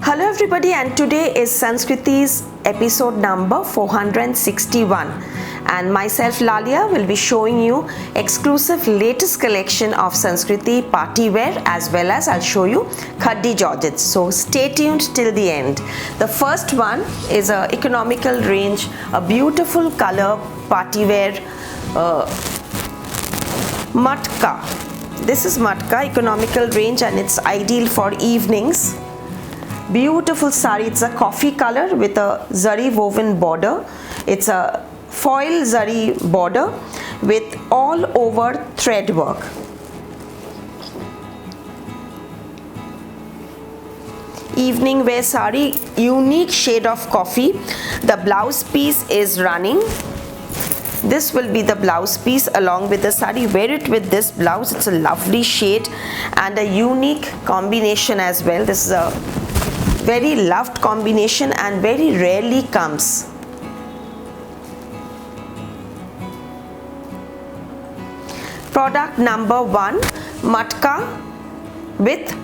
Hello everybody, and today is Sanskriti's episode number 461, and myself Lalia will be showing you exclusive latest collection of Sanskriti party wear, as well as I'll show you Khaddi Georgettes. So stay tuned till the end. The first one is a economical range, a beautiful color party wear matka. This is matka economical range, and it's ideal for evenings. Beautiful sari. It's a coffee color with a zari woven border. It's a foil zari border with all over thread work. Evening wear sari, unique shade of coffee. The blouse piece is running. This will be the blouse piece along with the sari. Wear it with this blouse. It's a lovely shade and a unique combination as well. This is a very loved combination and very rarely comes. Product number 1, matka with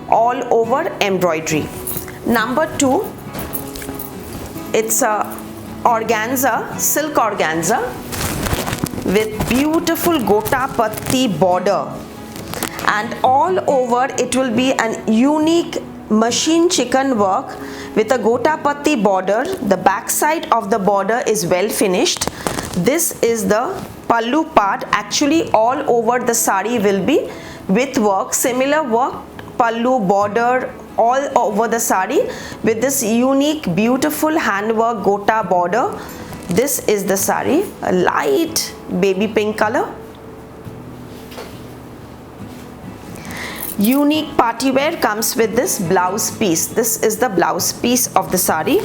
all over embroidery. Number 2, it's a organza, silk organza with beautiful gota patti border, and all over it will be an unique machine chicken work with a gota patti border. The back side of the border is well finished. This is the pallu part. Actually all over the sari will be with work, similar work, pallu border all over the sari with this unique beautiful handwork gota border. This is the sari, a light baby pink color. Unique party wear comes with this blouse piece. This is the blouse piece of the sari.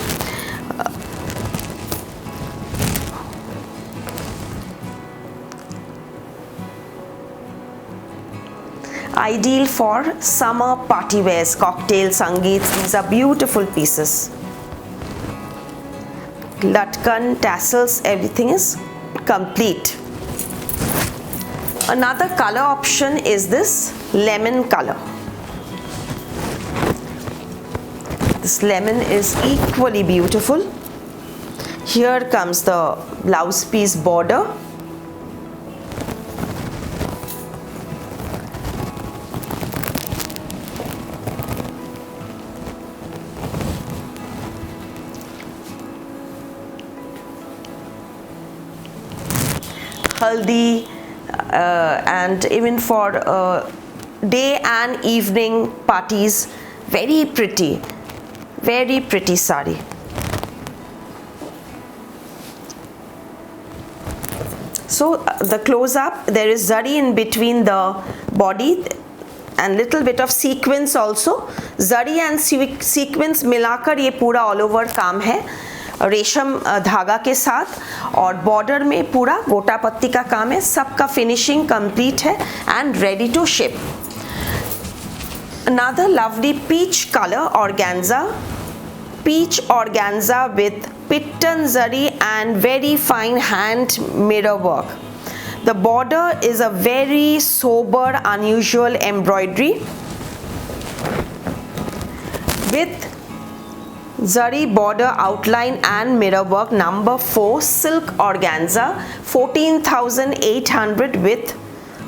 Ideal for summer party wears, cocktail, sangeets. These are beautiful pieces. Latkan, tassels, everything is complete. Another color option is this lemon color. This lemon is equally beautiful. Here comes the blouse piece border. Haldi and even for day and evening parties, very pretty sari. So the close up, there is zari in between the body and little bit of sequins also. Zari and sequins मिलाकर ये पूरा all over काम है रेशम धागा के साथ, और बॉर्डर में पूरा गोटा पत्ती का काम है. सबका फिनिशिंग कंप्लीट है and ready to ship. Another lovely peach color organza, peach organza with pittan zari and very fine hand mirror work. The border is a very sober, unusual embroidery with zari border outline and mirror work. Number 4, silk organza, 14,800 with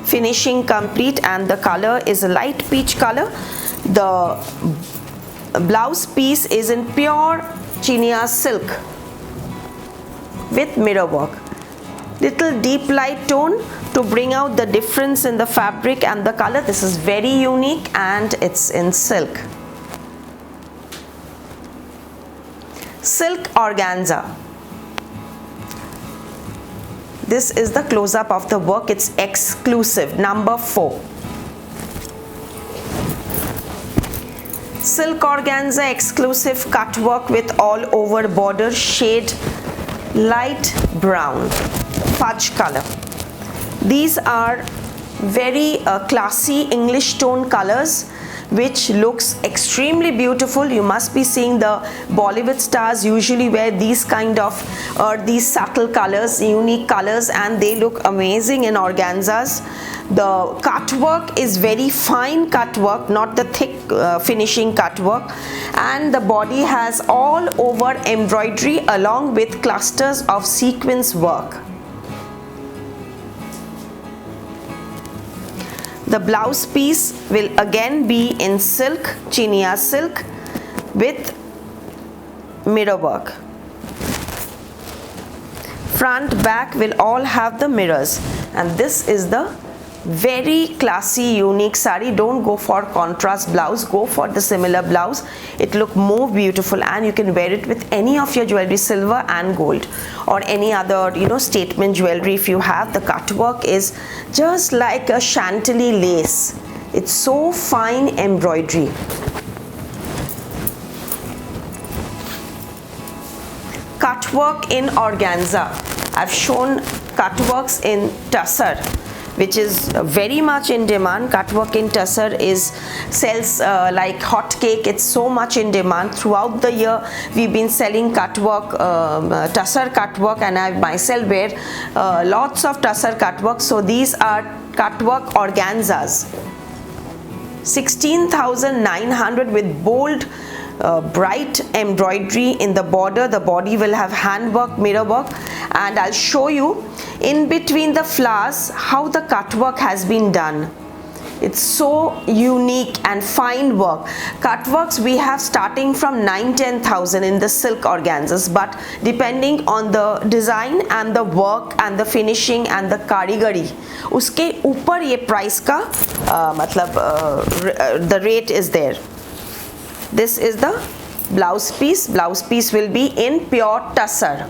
finishing complete, and the color is a light peach color. The blouse piece is in pure chinia silk with mirror work. Little deep light tone to bring out the difference in the fabric and the color. This is very unique and it's in silk. Silk organza. This is the close-up of the work. It's exclusive. Number 4. Silk organza exclusive cut work with all over border, shade light brown, fudge color. These are very classy English tone colors which looks extremely beautiful. You must be seeing the Bollywood stars usually wear these kind of these subtle colors, unique colors, and they look amazing in organzas. The cut work is very fine cut work, not the thick finishing cut work, and the body has all over embroidery along with clusters of sequins work. The blouse piece will again be in silk, chinia silk with mirror work. Front, back will all have the mirrors, and this is the very classy unique sari. Don't go for contrast blouse, go for the similar blouse. It look more beautiful, and you can wear it with any of your jewelry, silver and gold, or any other statement jewelry if you have. The cut work is just like a chantilly lace. It's so fine embroidery. Cut work in organza. I've shown cut works in tussar, which is very much in demand. Cut work in tussar sells like hot cake. It's so much in demand. Throughout the year we've been selling cut work, tussar cut work, and I myself wear lots of tussar cut work. So these are cut work organzas. 16,900 with bold bright embroidery in the border. The body will have handwork, mirror work, and I'll show you in between the flowers how the cut work has been done. It's so unique and fine work. Cut works we have starting from 9,000-10,000 in the silk organzas, but depending on the design and the work and the finishing and the karigari, उसके ऊपर ये price का the rate is there. This is the blouse piece. Blouse piece will be in pure tussar.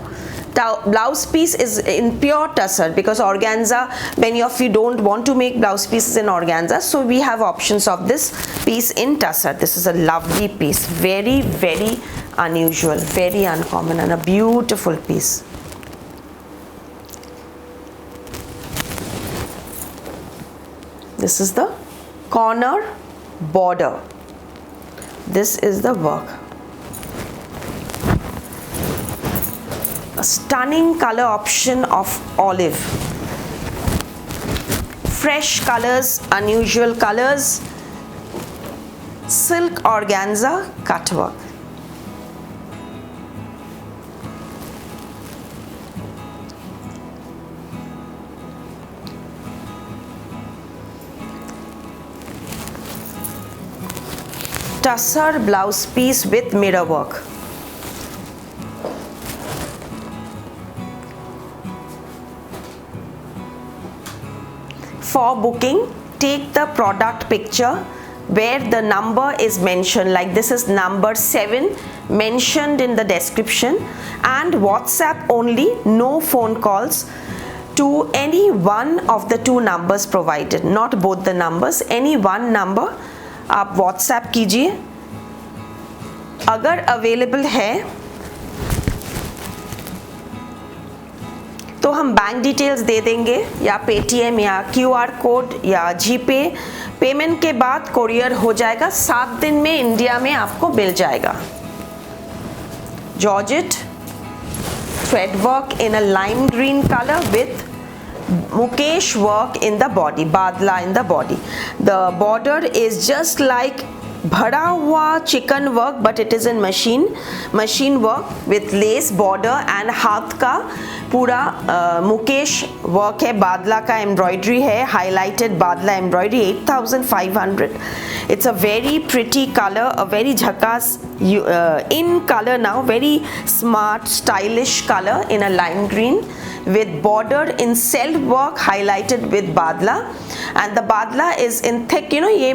Blouse piece is in pure tussar because organza, many of you don't want to make blouse pieces in organza, so we have options of this piece in tussar. This is a lovely piece, very very unusual, very uncommon, and a beautiful piece. This is the corner border. This is the work. A stunning color option of olive. Fresh colors, unusual colors. Silk organza cut work. Tussar blouse piece with mirror work. For booking, take the product picture where the number is mentioned, like this is number 7 mentioned in the description, and WhatsApp only, no phone calls, to any one of the 2 numbers provided, not both the numbers, any one number आप WhatsApp कीजिए. अगर available है तो हम bank details दे देंगे, या Paytm या QR code या जीपे. पेमेंट के बाद कोरियर हो जाएगा. 7 दिन में इंडिया में आपको मिल जाएगा. Georgette thread work in a lime green color with Mukesh work in the body, badla in the body. The border is just like भरा हुआ chicken work, but it is in machine work with less border and हाथ का पूरा Mukesh work है, बादला का embroidery है, highlighted बादला embroidery, 8500. It's a very pretty color, a very jhakas in color now, very smart stylish color in a lime green with border in self work highlighted with badla, and the badla is in thick, ये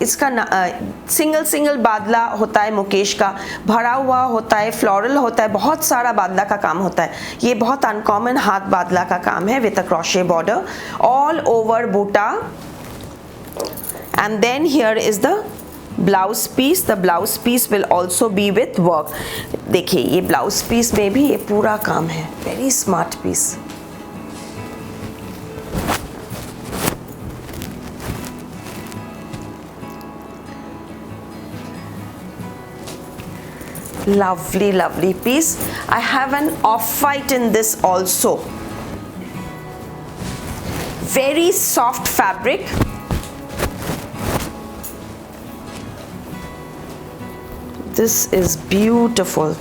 इसका single बादला होता है मुकेश का, भरा हुआ होता है, फ्लोरल होता है, बहुत सारा बादला का काम होता है. ये बहुत अनकॉमन हाथ बादला का काम है with a crochet border all over Buta. And then here is the blouse piece. The blouse piece will also be with work. देखिए ये blouse piece में भी ये पूरा काम है, very smart piece. Lovely piece. I have an off-white in this also. Very soft fabric. This is beautiful.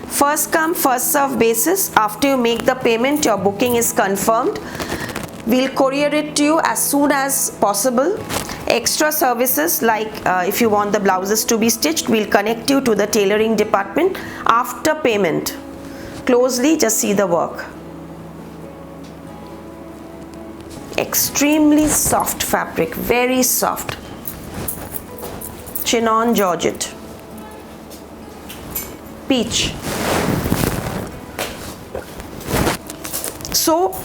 First come first serve basis. After you make the payment, your booking is confirmed. We'll courier it to you as soon as possible. Extra services like if you want the blouses to be stitched, we'll connect you to the tailoring department after payment. Closely just see the work. Extremely soft fabric, very soft. Chinon georgette. Peach. So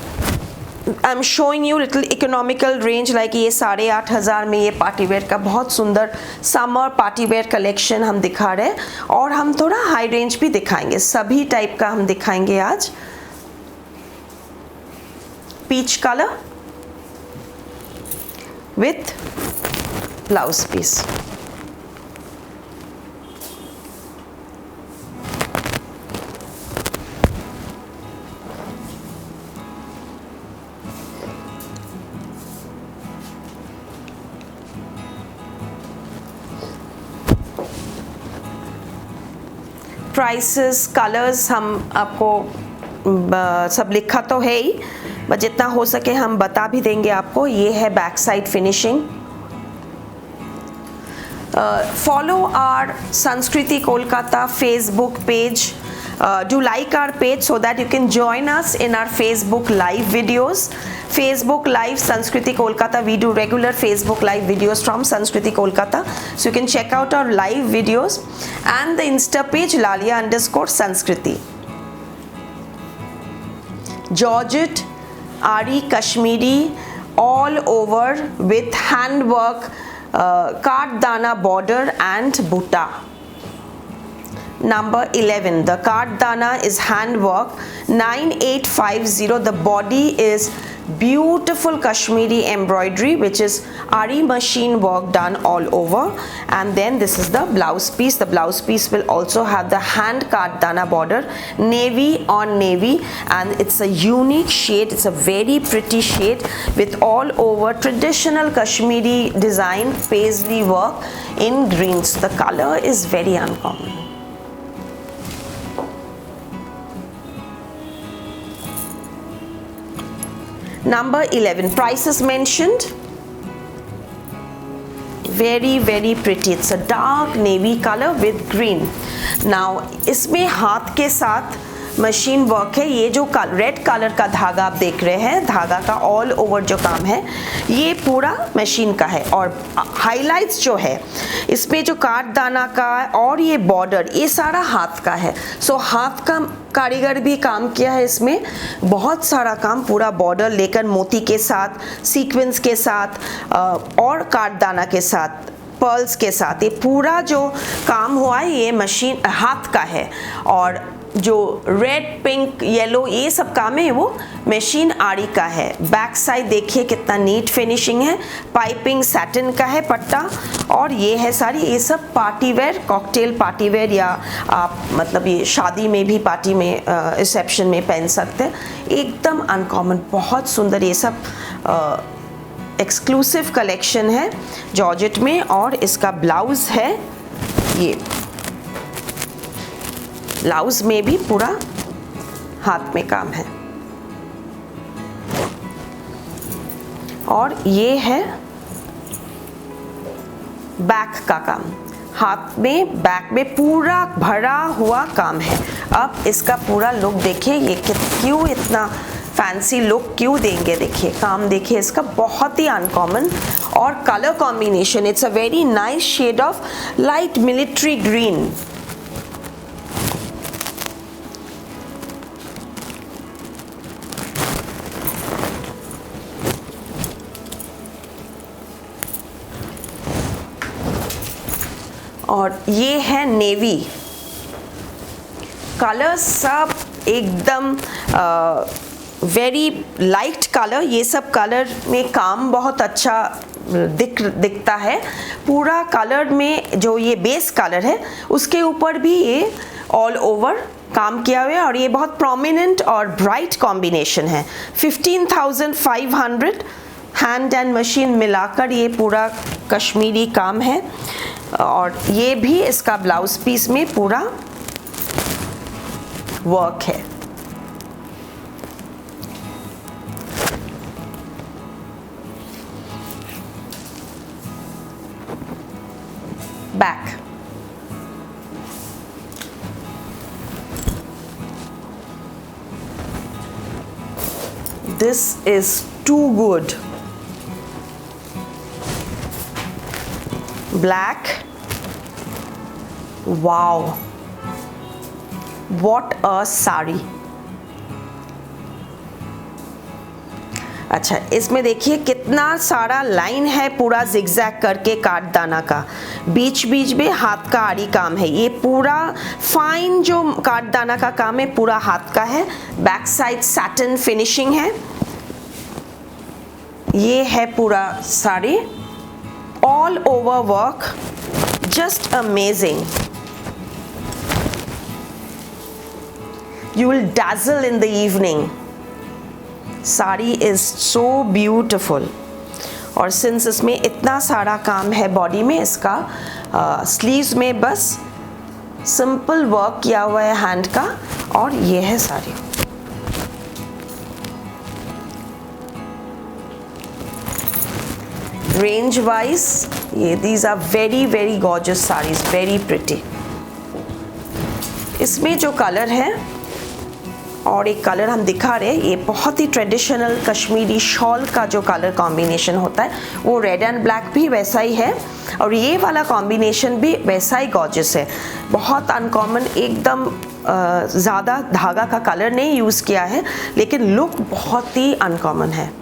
I'm showing you little economical range, like ये 8,500 में ये party wear का बहुत सुंदर summer party wear collection हम दिखा रहे हैं, और हम थोड़ा हाई रेंज भी दिखाएंगे, सभी टाइप का हम दिखाएंगे आज. Peach colour with blouse piece. Prices, colours हम आपको सब लिखा तो है ही, बस जितना हो सके हम बता भी देंगे आपको. ये है back side finishing. Follow our Sanskriti Kolkata Facebook page. Do like our page so that you can join us in our Facebook live videos. Facebook live Sanskriti Kolkata. We do regular Facebook live videos from Sanskriti Kolkata, so you can check out our live videos, and the Insta page Lalia_Sanskriti. Georgette, Ari, Kashmiri, all over with handwork, Kardana border and butta. Number 11, the Kardana is handwork, 9850. The body is beautiful Kashmiri embroidery, which is Ari machine work done all over. And then this is the blouse piece. The blouse piece will also have the hand Kardana border, navy on navy, and it's a unique shade. It's a very pretty shade with all over traditional Kashmiri design paisley work in greens. The color is very uncommon. Number 11, prices mentioned. Very pretty. It's a dark navy color with green. Now इसमें हाथ के साथ machine work है. ये जो red colour का धागा आप देख रहे हैं, धागा का ऑल ओवर जो काम है ये पूरा मशीन का है, और हाइलाइट्स जो है इसमें जो काटदाना का और ये बॉर्डर ये सारा हाथ का है. सो हाथ का कारीगर भी काम किया है इसमें, बहुत सारा काम, पूरा बॉर्डर लेकर मोती के साथ, सीक्वेंस के साथ और काटदाना के साथ, पर्ल्स के साथ, ये पूरा जो काम हुआ है ये मशीन हाथ का है. और जो रेड, पिंक, येलो ये सब काम है वो मशीन आरी का है। बैक साइड देखिए कितना नीट फिनिशिंग है। पाइपिंग सैटिन का है पट्टा, और ये है सारी, ये सब party wear, cocktail party wear, या आप मतलब ये शादी में भी, पार्टी में, रिसेप्शन में पहन सकते हैं। एकदम अनकॉमन, बहुत सुंदर, ये सब एक्सक्लूसिव कलेक्शन है जॉर्जेट में। और इसका ब्लाउज है, ये ब्लाउज में भी पूरा हाथ में काम है। और ये है बैक का काम, हाथ में, बैक में पूरा भरा हुआ काम है। अब इसका पूरा लुक देखिए, ये क्यों इतना फैंसी लुक क्यों देंगे, देखिए काम देखिए इसका, बहुत ही अनकॉमन। और colour combination, it's a very nice shade of light military green. और ये है नेवी कलर, सब एकदम वेरी लाइट कलर। ये सब कलर में काम बहुत अच्छा दिखता है। पूरा कलर में जो ये बेस कलर है उसके ऊपर भी ये ऑल ओवर काम किया हुआ है, और ये बहुत प्रोमिनेंट और ब्राइट कॉम्बिनेशन है। 15,500 हैंड एंड मशीन मिलाकर ये पूरा कश्मीरी काम है। और ये भी इसका ब्लाउज पीस में पूरा वर्क है। Back, this is too good. Black, wow, what a sari। अच्छा, इसमें देखिए कितना सारा लाइन है पूरा जिगजैग करके काटदाना का, बीच बीच में हाथ का आरी काम है। ये पूरा फाइन जो काटदाना का काम है पूरा हाथ का है। बैक साइड सैटिन फिनिशिंग है। ये है पूरा sari, all over work, just amazing। You will dazzle in the evening। Sari is so beautiful। और सिंस इसमें इतना सारा काम है बॉडी में, इसका स्लीव्स में बस सिंपल वर्क किया हुआ है हैंड का। और ये है साड़ी, रेंज वाइज ये these are very very gorgeous saris, very pretty. इसमें जो कलर है और एक कलर हम दिखा रहे हैं, ये बहुत ही ट्रेडिशनल कश्मीरी शॉल का जो कलर कॉम्बिनेशन होता है वो रेड एंड ब्लैक भी वैसा ही है, और ये वाला कॉम्बिनेशन भी वैसा ही गॉर्जियस है। बहुत अनकॉमन, एकदम ज़्यादा धागा का कलर नहीं यूज़ किया है, लेकिन लुक बहुत ही अनकॉमन है।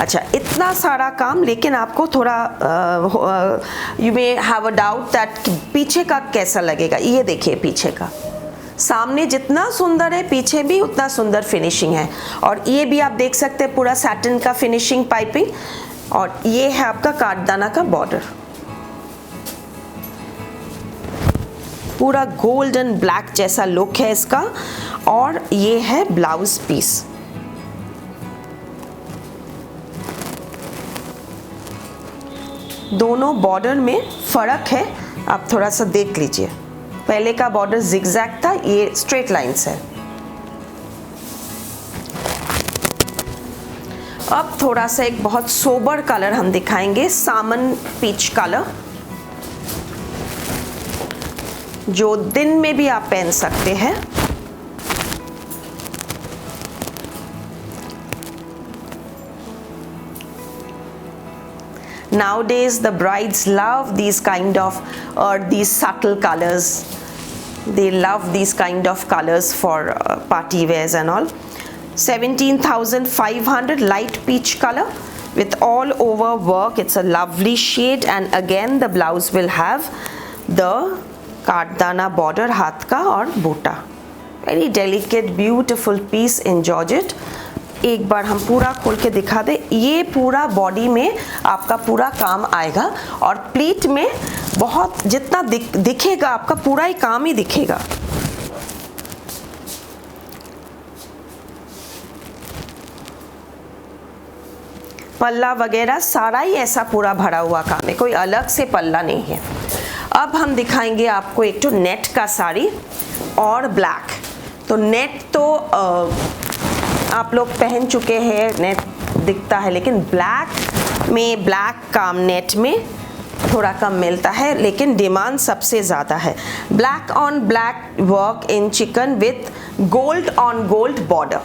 अच्छा, इतना सारा काम, लेकिन आपको थोड़ा you may have a doubt that पीछे का कैसा लगेगा। ये देखिए पीछे का, सामने जितना सुंदर है पीछे भी उतना सुंदर फिनिशिंग है। और ये भी आप देख सकते हैं पूरा सैटिन का फिनिशिंग, पाइपिंग। और ये है आपका काठदाना का बॉर्डर, पूरा गोल्ड एंड ब्लैक जैसा लुक है इसका। और ये है ब्लाउज पीस। दोनों बॉर्डर में फ़र्क है, आप थोड़ा सा देख लीजिए। पहले का बॉर्डर जिगजैग था, ये स्ट्रेट लाइन्स है। अब थोड़ा सा एक बहुत सोबर कलर हम दिखाएंगे, सामन पीच कलर, जो दिन में भी आप पहन सकते हैं। Nowadays the brides love these kind of these subtle colors. They love these kind of colors for party wears and all. 17,500 light peach color, with all over work. It's a lovely shade, and again the blouse will have the काटदाना border हाथ का और बूटा. Very delicate, beautiful piece in georgette. एक बार हम पूरा खोल के दिखा दे. ये पूरा बॉडी में आपका पूरा काम आएगा और प्लीट में बहुत जितना दिखेगा आपका पूरा ही काम ही दिखेगा. पल्ला वगैरह सारा ही ऐसा पूरा भरा हुआ काम है, कोई अलग से पल्ला नहीं है. अब हम दिखाएंगे आपको एक तो नेट का साड़ी और ब्लैक. तो नेट तो आप लोग पहन चुके हैं, नेट दिखता है, लेकिन ब्लैक में ब्लैक काम नेट में थोड़ा कम मिलता है, लेकिन डिमांड सबसे ज़्यादा है. Black on black work in chicken with gold on gold border.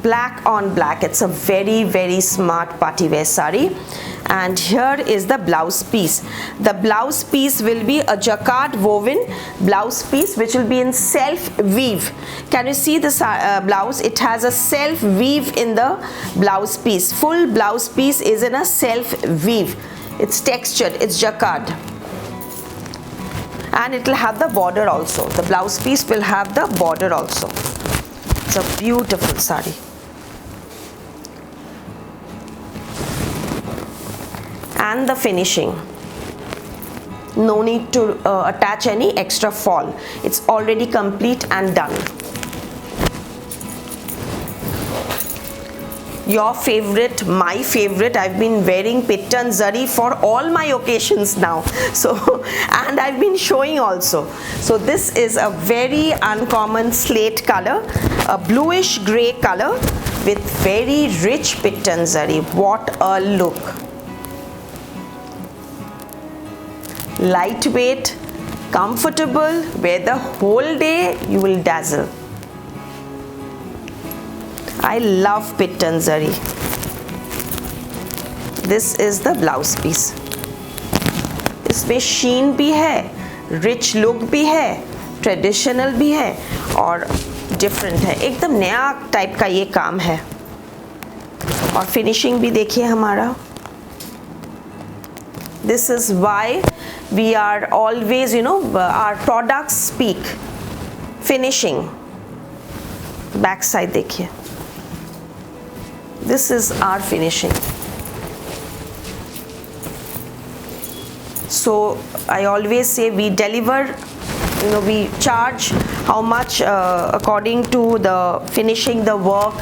Black on black. It's a very smart party wear sari. And here is the blouse piece. The blouse piece will be a jacquard woven blouse piece which will be in self weave. Can you see this blouse? It has a self weave in the blouse piece. Full blouse piece is in a self weave. It's textured, it's jacquard, and it will have the border also. The blouse piece will have the border also. It's a beautiful sari. And the finishing, no need to attach any extra fall. It's already complete and done. Your favorite, my favorite. I've been wearing Pittan Zari for all my occasions now, so and I've been showing also. So this is a very uncommon slate color, a bluish gray color with very rich Pittan Zari. What a look. Lightweight, comfortable, wear the whole day, you will dazzle. I love Pittan Zari. This is the blouse piece. इसमें sheen भी है, rich look भी है, traditional भी है और different है. एकदम नया टाइप का ये काम है. और finishing भी देखिए हमारा. This is why we are always, our products speak. Finishing. Back side देखिए. This is our finishing. So I always say we deliver, we charge how much according to the finishing, the work.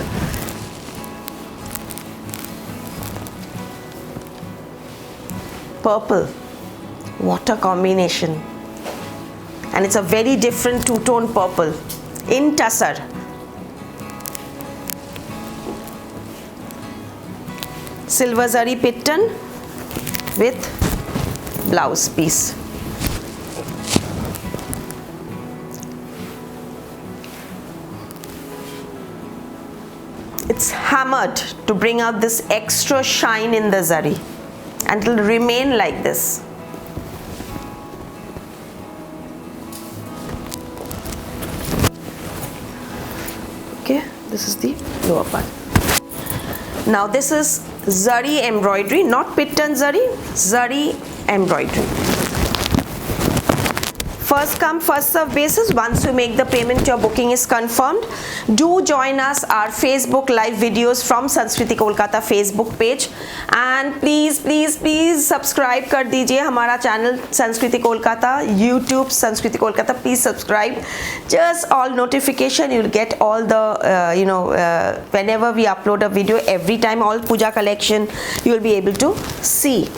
Purple, what a combination, and it's a very different two-tone purple in tussar. Silver zari pittan with blouse piece. It's hammered to bring out this extra shine in the zari, and it will remain like this. Okay, this is the lower part. Now this is zari embroidery, not pittan zari, zari embroidery. First come first serve basis. Once you make the payment, your booking is confirmed. Do join us our Facebook live videos from Sanskriti Kolkata Facebook page, and please subscribe कर दीजिए हमारा channel Sanskriti Kolkata, YouTube Sanskriti Kolkata. Please subscribe. Just all notification, you'll get all the whenever we upload a video, every time all puja collection you will be able to see.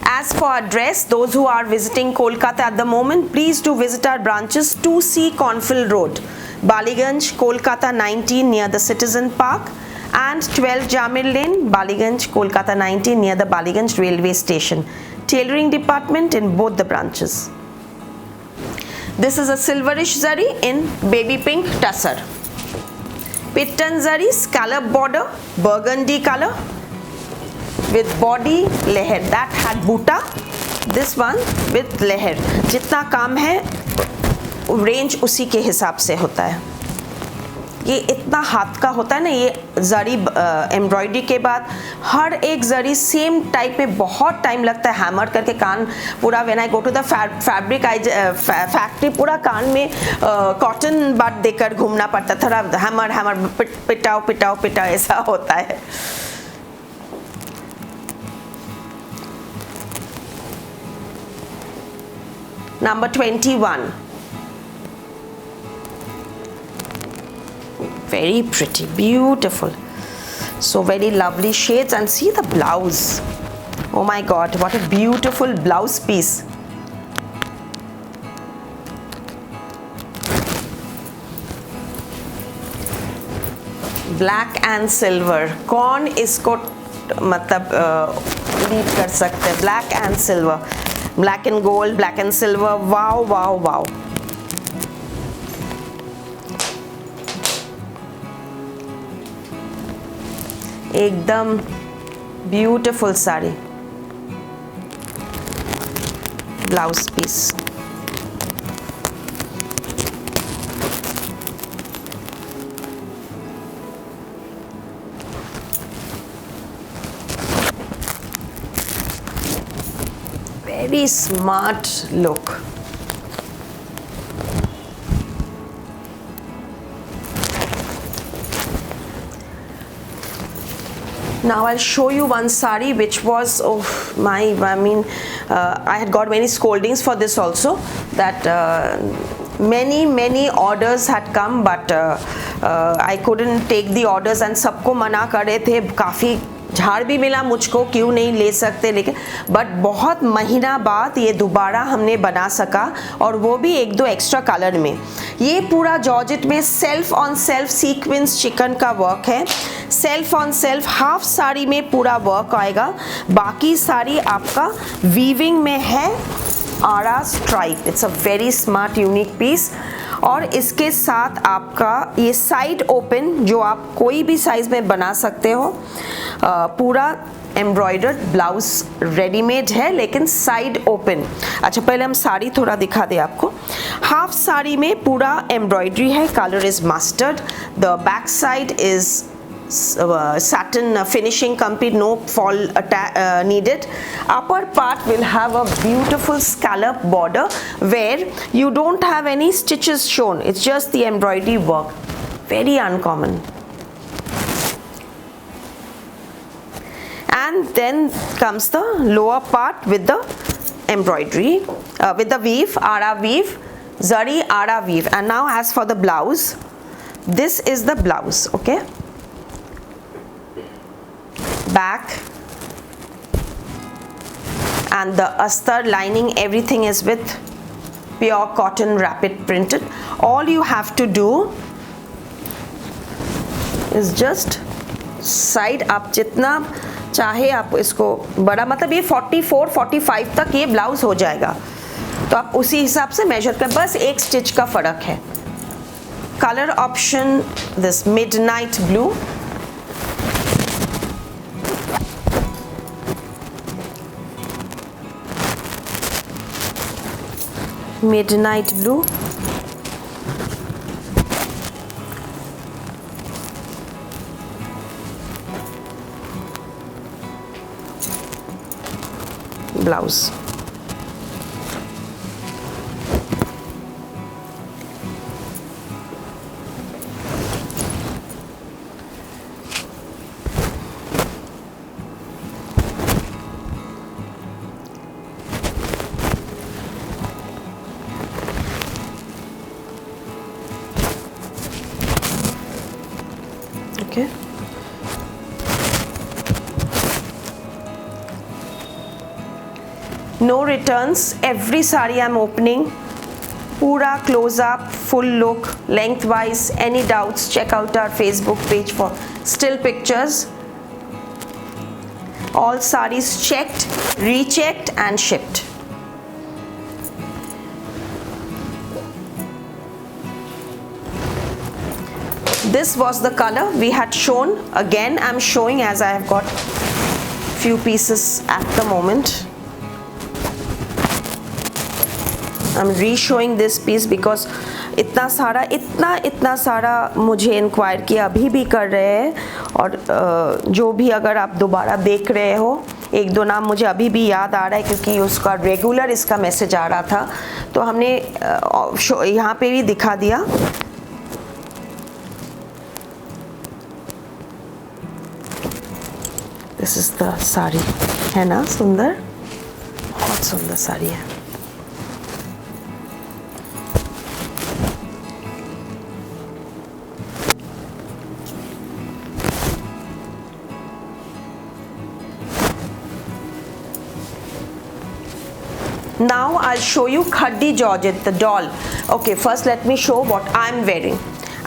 As for address, those who are visiting Kolkata at the moment, please do visit our branches 2C Cornfield Road, Baliganj, Kolkata 19 near the Citizen Park, and 12 Jamir Lane, Baliganj, Kolkata 19 near the Baliganj railway station. Tailoring department in both the branches. This is a silverish zari in baby pink tussar. Pittanzari scallop border, burgundy color with body leher. That had butta. This one with leher. जितना काम है range उसी के हिसाब से होता है. ये इतना हाथ का होता है ना, ये जरी एम्ब्रॉयडरी के बाद हर एक जरी सेम टाइप में बहुत टाइम लगता है हैमर करके. कान पूरा when I go to the fabric factory पूरा कान में कॉटन बाट देकर घूमना पड़ता, थोड़ा हैमर हैमर पिटाओ पिटाओ पिटाओ ऐसा होता है. Number 21. Very pretty, beautiful. So very lovely shades, and see the blouse. Oh my god, what a beautiful blouse piece. Black and silver. कौन इसको मतलब लीड कर सकते हैं? Black and silver. Black and gold, black and silver. Wow, wow, wow. एकदम beautiful sari. Blouse piece. Very smart look. Now I'll show you one sari which was, oh my, I mean, I had got many scoldings for this also, that many orders had come, but I couldn't take the orders and सबको मना कर रहे थे. काफ़ी झाड़ भी मिला मुझको, क्यों नहीं ले सकते, लेकिन बट बहुत महीना बाद ये दोबारा हमने बना सका, और वो भी एक दो एक्स्ट्रा कलर में. ये पूरा जॉर्जेट में self on self sequence chicken का वर्क है. Self on self half sari में पूरा वर्क आएगा, बाकी साड़ी आपका वीविंग में है आरा stripe. It's a very smart unique piece. और इसके साथ आपका ये साइड ओपन, जो आप कोई भी साइज में बना सकते हो, पूरा एम्ब्रॉयडर्ड ब्लाउज रेडीमेड है लेकिन साइड ओपन. अच्छा, पहले हम साड़ी थोड़ा दिखा दें आपको. हाफ साड़ी में पूरा एम्ब्रॉयडरी है. Colour is mustard. The back side is satin finishing complete, no fall needed. Upper part will have a beautiful scallop border where you don't have any stitches shown, it's just the embroidery work. Very uncommon. And then comes the lower part with the embroidery, with the weave, ara weave, zari ara weave. And now as for the blouse, this is the blouse. Okay, back and the astar lining, everything is with pure cotton rapid printed. All you have to do is just side up, जितना चाहे आप इसको बड़ा, मतलब ये 44-45 तक ये blouse हो जाएगा, तो आप उसी हिसाब से मेजर कर. बस एक स्टिच का फर्क है. Colour option this midnight blue, midnight blue, blouse. Okay. No returns. Every sari I'm opening, pura close up, full look, lengthwise. Any doubts, check out our Facebook page for still pictures. All saris checked, rechecked and shipped. This was the color we had shown. Again I'm showing, as I have got few pieces at the moment. I'm re-showing this piece because इतना सारा मुझे inquire किया, अभी भी कर रहे हैं, और जो भी अगर आप दोबारा देख रहे हो, एक दो नाम मुझे अभी भी याद आ रहा है क्योंकि उसका रेगुलर इसका मैसेज आ रहा था, तो हमने यहाँ पे भी दिखा दिया। दिस इज द साड़ी, है ना सुंदर, बहुत सुंदर साड़ी है। Now I'll show you Khaddi Georgette, the doll. Okay, first let me show what I'm wearing.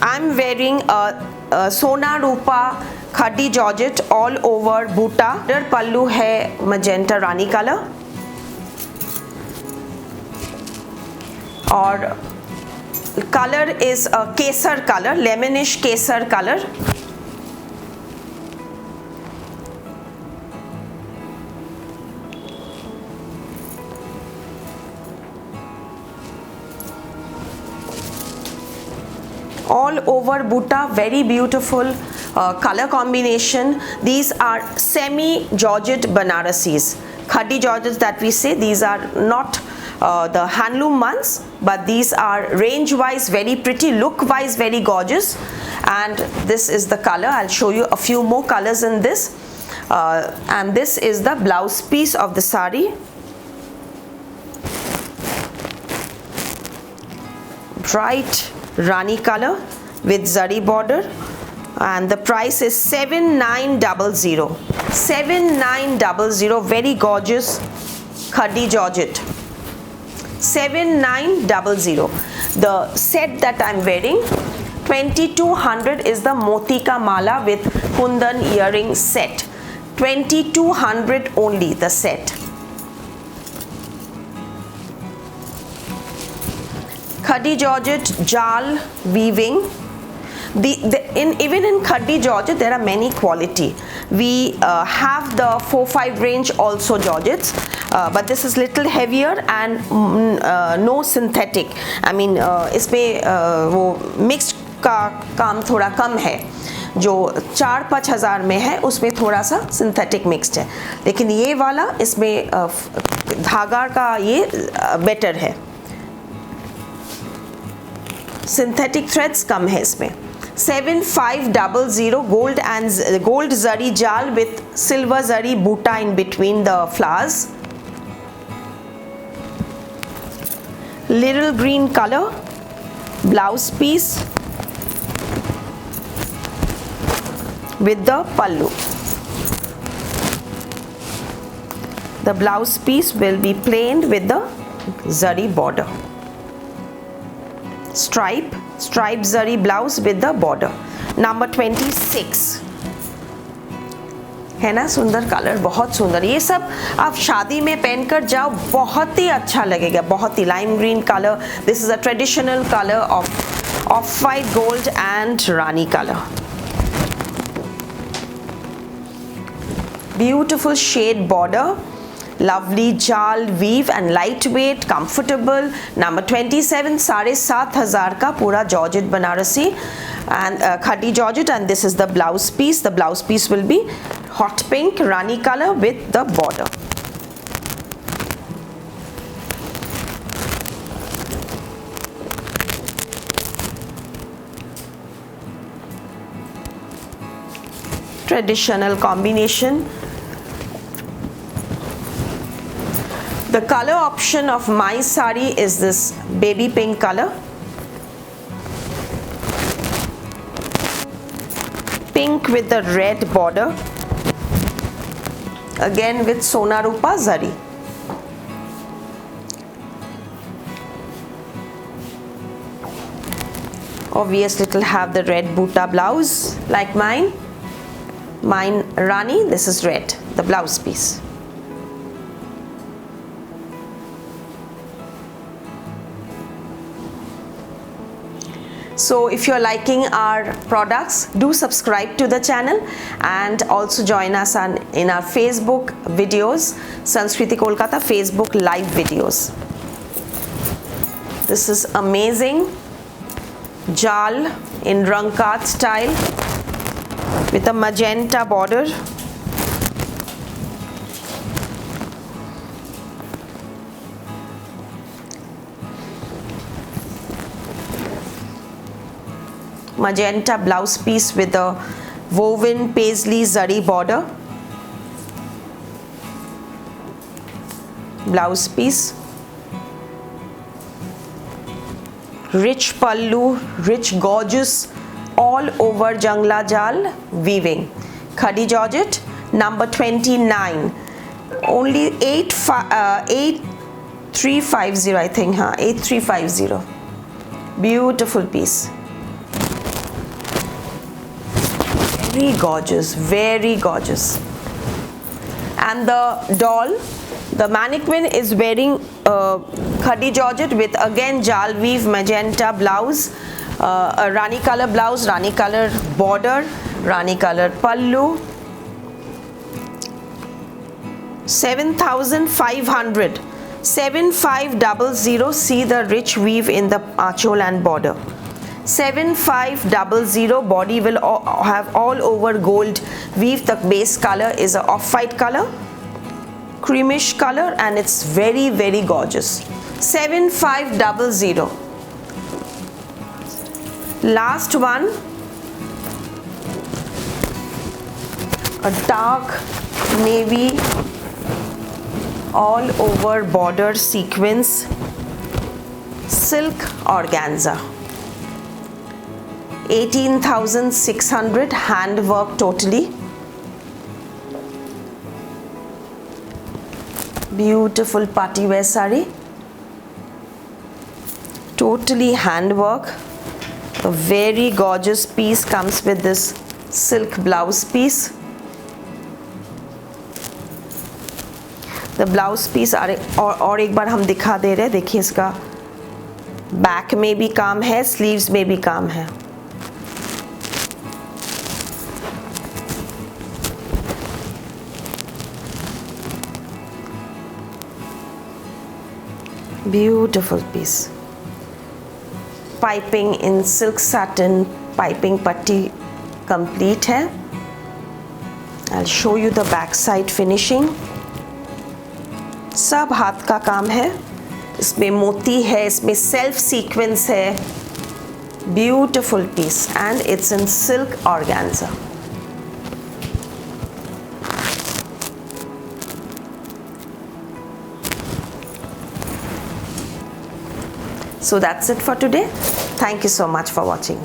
I'm wearing a Sona Rupa Khaddi Georgette all over boota. Pallu hai magenta rani color, और color is a kesar color, lemonish kesar color. All over butta, very beautiful color combination. These are semi Georgette Banarasis. Khaddi Georgettes that we say, these are not the handloom ones, but these are range wise very pretty, look wise very gorgeous. And this is the color. I'll show you a few more colors in this. And this is the blouse piece of the sari. Bright Rani color with zari border, and the price is 7900. 7900, very gorgeous Khaddi Georgette. 7900. The set that I'm wearing, 2200 is the Motika Mala with Kundan earring set. 2200 only the set. Khaddi Georgette Jal weaving. Even in Khaddi Georgette there are many quality. We have the 4-5 range also Georgettes, but this is little heavier and no synthetic. I mean इसमें वो mixed का काम थोड़ा कम है, जो 4-5 हज़ार में है उसमें थोड़ा सा सिंथेटिक मिक्स्ड है, लेकिन ये वाला इसमें धागा का ये बेटर है, सिंथेटिक थ्रेड्स कम है इसमें। 7500 gold zari jal with silver zari butta in between the flowers. Little green color blouse piece with the pallu. The blouse piece will be plain with the zari border. Stripe zari blouse with the border. Number 26 है ना, सुंदर colour, बहुत सुंदर। ये सब आप शादी में पहनकर जाओ, बहुत ही अच्छा लगेगा, बहुत ही। Lime green colour, this is a traditional colour of white gold and rani colour. Beautiful shade border, lovely jal weave and lightweight, comfortable. Number 27, 7500 का पूरा Georgette Banarasi and Khaddi Georgette, and this is the blouse piece. The blouse piece will be hot pink rani color with the border. Traditional combination. The color option of my sari is this baby pink color. Pink with the red border. Again with Sona Rupa zari. Obviously it will have the red butta blouse like mine. Mine Rani, this is red, the blouse piece. So if you're liking our products, do subscribe to the channel and also join us in our Facebook videos, Sanskriti Kolkata Facebook live videos. This is amazing jal in Rangkat style with a magenta border. Magenta blouse piece with a woven paisley zari border. Blouse piece. Rich pallu, rich gorgeous all over jangla jal weaving. Khadi Georgette, number 29. Only 8350 I think, 8350. Beautiful piece. Very gorgeous, very gorgeous. And the doll, the mannequin is wearing Khadi Georgette with again jal weave magenta blouse, a rani color blouse, rani color border, rani color pallu. 7500, 7500. See the rich weave in the achol and border. 7500. Body will have all over gold weave. The base color is a off-white color, creamish color, and it's very, very gorgeous. 7500. Last one, a dark navy all over border sequins silk organza. 18,600, hand work totally. Beautiful party wear sari, totally hand work. A very gorgeous piece comes with this silk blouse piece. The blouse piece और एक बार हम दिखा दे रहे हैं. देखिए इसका back में भी काम है, स्लीव्स में भी काम है. Beautiful piece. Piping in silk satin, piping patti complete है. I'll show you the back side finishing. सब हाथ का काम है. इसमें मोती है, इसमें सेल्फ सीक्वेंस है. Beautiful piece and it's in silk organza. So that's it for today. Thank you so much for watching.